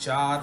4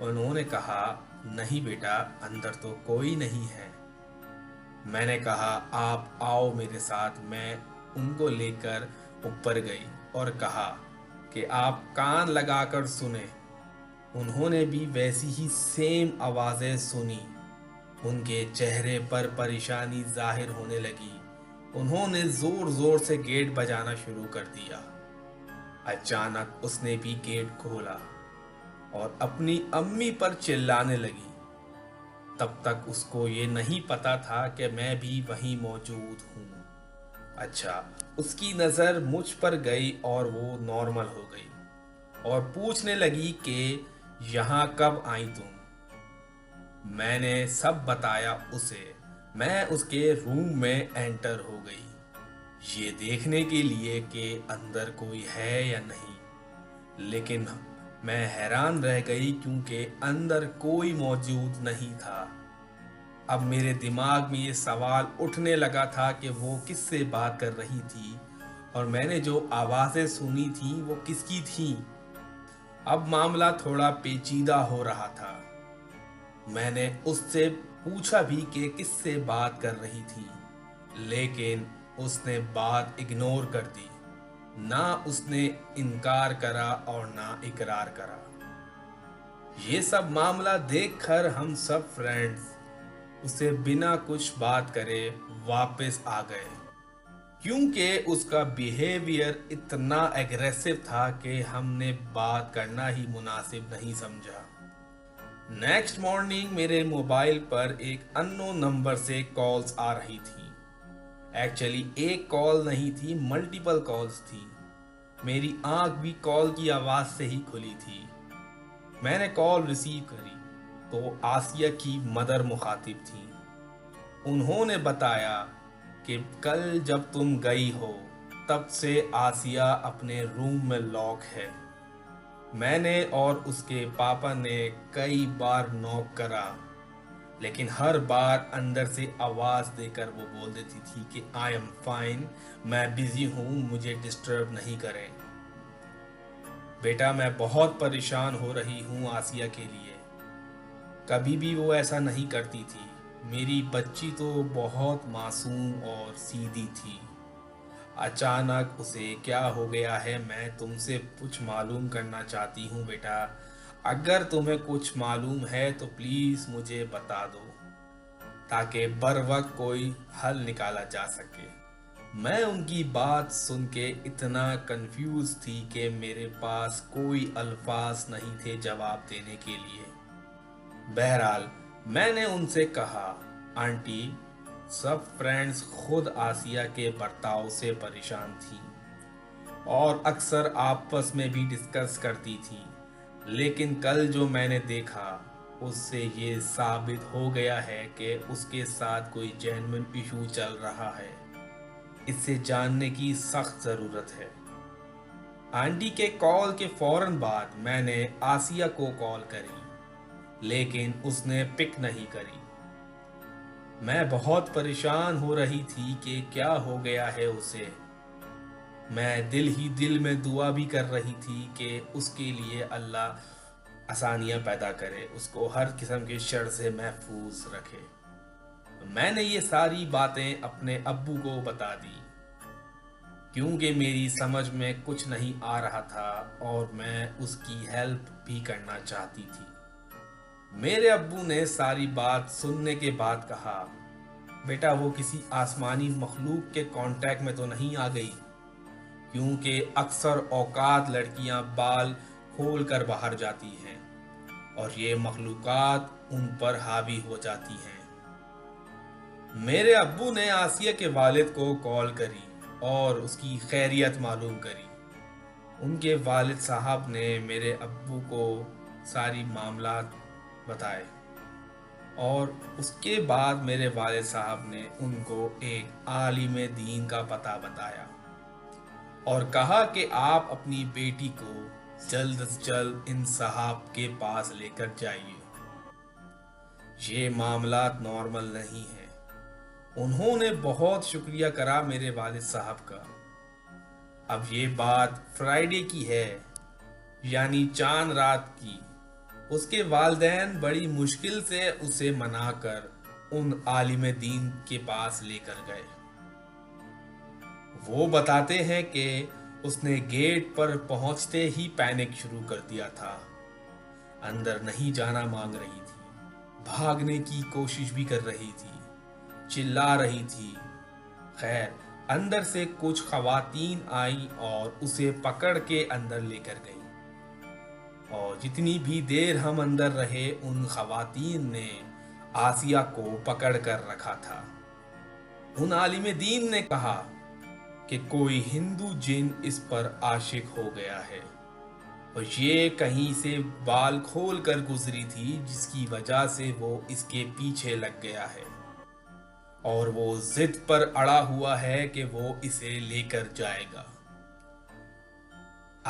انہوں نے کہا نہیں بیٹا، اندر تو کوئی نہیں ہے۔ میں نے کہا آپ آؤ میرے ساتھ۔ میں ان کو لے کر اوپر گئی اور کہا کہ آپ کان لگا کر سنیں۔ انہوں نے بھی ویسی ہی سیم آوازیں سنی۔ ان کے چہرے پر پریشانی ظاہر ہونے لگی۔ انہوں نے زور زور سے گیٹ بجانا شروع کر دیا۔ اچانک اس نے بھی گیٹ کھولا اور اپنی امی پر چلانے لگی۔ تب تک اس کو یہ نہیں پتا تھا کہ میں بھی وہیں موجود ہوں۔ اچھا، اس کی نظر مجھ پر گئی اور وہ نارمل ہو گئی اور پوچھنے لگی کہ یہاں کب آئی تم؟ میں نے سب بتایا اسے۔ میں اس کے روم میں انٹر ہو گئی، یہ دیکھنے کے لیے کہ اندر کوئی ہے یا نہیں، لیکن میں حیران رہ گئی کیونکہ اندر کوئی موجود نہیں تھا۔ اب میرے دماغ میں یہ سوال اٹھنے لگا تھا کہ وہ کس سے بات کر رہی تھی اور میں نے جو آوازیں سنی تھیں وہ کس کی تھیں۔ اب معاملہ تھوڑا پیچیدہ ہو رہا تھا۔ میں نے اس سے پوچھا بھی کہ کس سے بات کر رہی تھی، لیکن اس نے بات اگنور کر دی۔ نہ اس نے انکار کرا اور نہ اقرار کرا۔ یہ سب معاملہ دیکھ کر ہم سب فرینڈز اسے بنا کچھ بات کرے واپس آ گئے، کیونکہ اس کا بیہیویئر اتنا ایگریسو تھا کہ ہم نے بات کرنا ہی مناسب نہیں سمجھا۔ نیکسٹ مارننگ میرے موبائل پر ایک اننون نمبر سے کالز آ رہی تھی۔ ایکچولی ایک کال نہیں تھی، ملٹیپل کالز تھی۔ میری آنکھ بھی کال کی آواز سے ہی کھلی تھی۔ میں نے کال ریسیو کری تو آسیہ کی مدر مخاطب تھی۔ انہوں نے بتایا کہ کل جب تم گئی ہو تب سے آسیہ اپنے روم میں لاک ہے۔ میں نے اور اس کے پاپا نے کئی بار نوک کرا، لیکن ہر بار اندر سے آواز دے کر وہ بول دیتی تھی کہ آئی ایم فائن، میں بزی ہوں، مجھے ڈسٹرب نہیں کریں۔ بیٹا میں بہت پریشان ہو رہی ہوں آسیہ کے لیے۔ کبھی بھی وہ ایسا نہیں کرتی تھی۔ میری بچی تو بہت معصوم اور سیدھی تھی۔ اچانک اسے کیا ہو گیا ہے، میں تم سے کچھ معلوم کرنا چاہتی ہوں بیٹا۔ اگر تمہیں کچھ معلوم ہے تو پلیز مجھے بتا دو تاکہ بر وقت کوئی حل نکالا جا سکے۔ میں ان کی بات سن کے اتنا کنفیوز تھی کہ میرے پاس کوئی الفاظ نہیں تھے جواب دینے کے لیے۔ بہرحال میں نے ان سے کہا آنٹی، سب فرینڈز خود آسیہ کے برتاؤ سے پریشان تھیں اور اکثر آپس میں بھی ڈسکس کرتی تھیں، لیکن کل جو میں نے دیکھا اس سے یہ ثابت ہو گیا ہے کہ اس کے ساتھ کوئی جینوئن ایشو چل رہا ہے۔ اس سے جاننے کی سخت ضرورت ہے۔ آنٹی کے کال کے فوراً بعد میں نے آسیہ کو کال کری، لیکن اس نے پک نہیں کری۔ میں بہت پریشان ہو رہی تھی کہ کیا ہو گیا ہے اسے۔ میں دل ہی دل میں دعا بھی کر رہی تھی کہ اس کے لیے اللہ آسانیاں پیدا کرے، اس کو ہر قسم کے شر سے محفوظ رکھے۔ میں نے یہ ساری باتیں اپنے ابو کو بتا دی کیونکہ میری سمجھ میں کچھ نہیں آ رہا تھا اور میں اس کی ہیلپ بھی کرنا چاہتی تھی۔ میرے ابو نے ساری بات سننے کے بعد کہا بیٹا وہ کسی آسمانی مخلوق کے کانٹیکٹ میں تو نہیں آ گئی، کیونکہ اکثر اوقات لڑکیاں بال کھول کر باہر جاتی ہیں اور یہ مخلوقات ان پر حاوی ہو جاتی ہیں۔ میرے ابو نے آسیہ کے والد کو کال کری اور اس کی خیریت معلوم کری۔ ان کے والد صاحب نے میرے ابو کو ساری معاملات بتائے اور اس کے بعد میرے والد صاحب نے ان کو ایک عالم دین کا پتہ بتایا اور کہا کہ آپ اپنی بیٹی کو جلد از جلد ان صاحب کے پاس لے کر جائیے۔ یہ معاملات نارمل نہیں ہیں۔ انہوں نے بہت شکریہ کرا میرے والد صاحب کا۔ اب یہ بات فرائیڈے کی ہے، یعنی چاند رات کی۔ اس کے والدین بڑی مشکل سے اسے منا کر ان عالم دین کے پاس لے کر گئے۔ وہ بتاتے ہیں کہ اس نے گیٹ پر پہنچتے ہی پینک شروع کر دیا تھا، اندر نہیں جانا مانگ رہی تھی، بھاگنے کی کوشش بھی کر رہی تھی، چلا رہی تھی۔ خیر، اندر سے کچھ خواتین آئیں اور اسے پکڑ کے اندر لے کر گئیں، اور جتنی بھی دیر ہم اندر رہے ان خواتین نے آسیہ کو پکڑ کر رکھا تھا۔ ان عالم دین نے کہا کہ کوئی ہندو جن اس پر عاشق ہو گیا ہے، اور یہ کہیں سے بال کھول کر گزری تھی جس کی وجہ سے وہ اس کے پیچھے لگ گیا ہے، اور وہ ضد پر اڑا ہوا ہے کہ وہ اسے لے کر جائے گا۔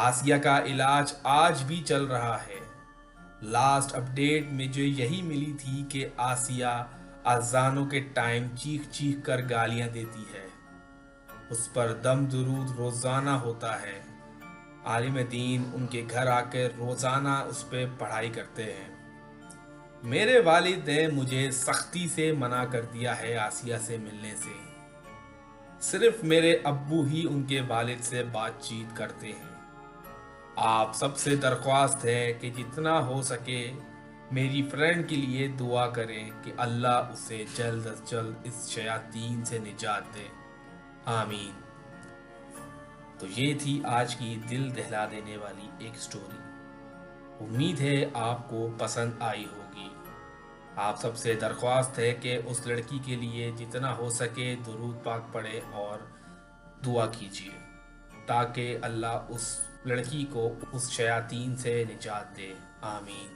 آسیہ کا علاج آج بھی چل رہا ہے۔ لاسٹ اپڈیٹ میں جو یہی ملی تھی کہ آسیہ اذانوں کے ٹائم چیخ چیخ کر گالیاں دیتی ہے، اس پر دم درود روزانہ ہوتا ہے۔ عالم دین ان کے گھر آ کر روزانہ اس پہ پڑھائی کرتے ہیں۔ میرے والد نے مجھے سختی سے منع کر دیا ہے آسیہ سے ملنے سے، صرف میرے ابو ہی ان کے والد سے بات چیت کرتے ہیں۔ آپ سب سے درخواست ہے کہ جتنا ہو سکے میری فرینڈ کے لیے دعا کریں کہ اللہ اسے جلد از جلد اس شیاطین سے نجات دے، آمین۔ تو یہ تھی آج کی دل دہلا دینے والی ایک سٹوری۔ امید ہے آپ کو پسند آئی ہوگی۔ آپ سب سے درخواست ہے کہ اس لڑکی کے لیے جتنا ہو سکے درود پاک پڑھے اور دعا کیجیے تاکہ اللہ اس لڑکی کو اس شیاطین سے نجات دے، آمین۔